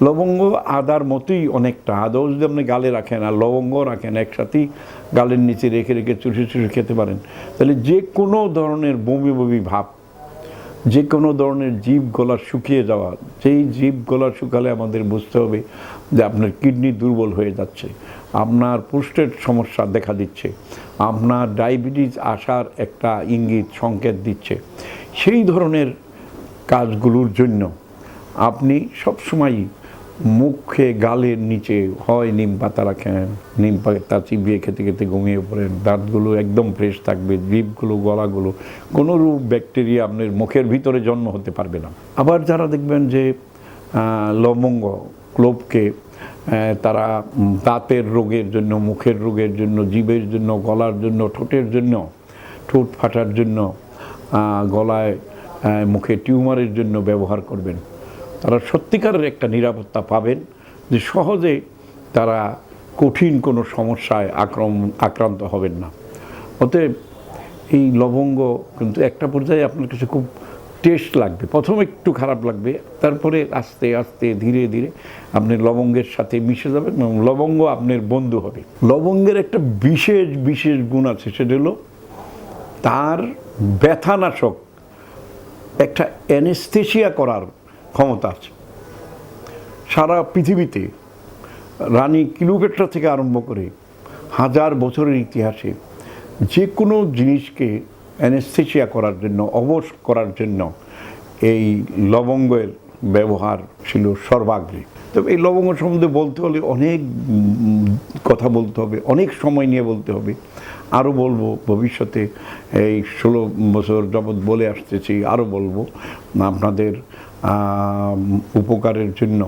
লবঙ্গ আদার মতোই অনেকটা, আদাও যদি আপনি গালে রাখেন আর লবঙ্গ রাখেন একসাথেই গালের নিচে রেখে রেখে চুষে চুষে খেতে পারেন, তাহলে যে কোনো ধরনের বমি বমি ভাব, যে কোনো ধরনের জীব গলা শুকিয়ে যাওয়া, যেই জীব গলা শুকালে আমাদের বুঝতে হবে যে আপনার কিডনি দুর্বল হয়ে যাচ্ছে, আপনার প্রোস্টেট সমস্যা দেখা দিচ্ছে, আপনার ডায়াবেটিস আসার একটা ইঙ্গিত সংকেত দিচ্ছে, সেই ধরনের কাজগুলোর জন্য আপনি সবসময়ই মুখে গালের নিচে হয় নিম পাতা রাখেন, নিম পাতা চিবিয়ে খেতে খেতে ঘুমিয়ে পড়েন, দাঁতগুলো একদম ফ্রেশ থাকবে, জিভগুলো গলাগুলো কোনো রূপ ব্যাকটেরিয়া আপনার মুখের ভিতরে জন্ম হতে পারবে না। আবার যারা দেখবেন যে লবঙ্গ ক্লোভকে তারা দাঁতের রোগের জন্য, মুখের রোগের জন্য, জিভের জন্য, গলার জন্য, ঠোঁটের জন্য, ঠোঁট ফাটার জন্য, গলায় মুখে টিউমারের জন্য ব্যবহার করবেন, তারা সত্যিকারের একটা নিরাপত্তা পাবেন যে সহজে তারা কঠিন কোনো সমস্যায় আক্রান্ত হবেন না। অতএব এই লবঙ্গ কিন্তু একটা পর্যায়ে আপনার কাছে খুব টেস্ট লাগবে, প্রথমে একটু খারাপ লাগবে, তারপরে আস্তে আস্তে ধীরে ধীরে আপনি লবঙ্গের সাথে মিশে যাবেন এবং লবঙ্গ আপনার বন্ধু হবে। লবঙ্গের একটা বিশেষ বিশেষ গুণ আছে, সেটা হলো তার ব্যথানাশক একটা অ্যানেস্থেসিয়া করার ক্ষমতা আছে। সারা পৃথিবীতে রানী ক্লিওপেট্রা থেকে আরম্ভ করে হাজার বছরের ইতিহাসে যে কোনো জিনিসকে অ্যানেস্থেসিয়া করার জন্য, অবশ করার জন্য এই লবঙ্গের ব্যবহার ছিল সর্বাগ্রে। তবে এই লবঙ্গ সম্বন্ধে বলতে হলে অনেক কথা বলতে হবে, অনেক সময় নিয়ে বলতে হবে, আরও বলবো ভবিষ্যতে, এই 16 বছর যাবৎ বলে আসতেছি, আরও বলবো আপনাদের উপকারের জন্য।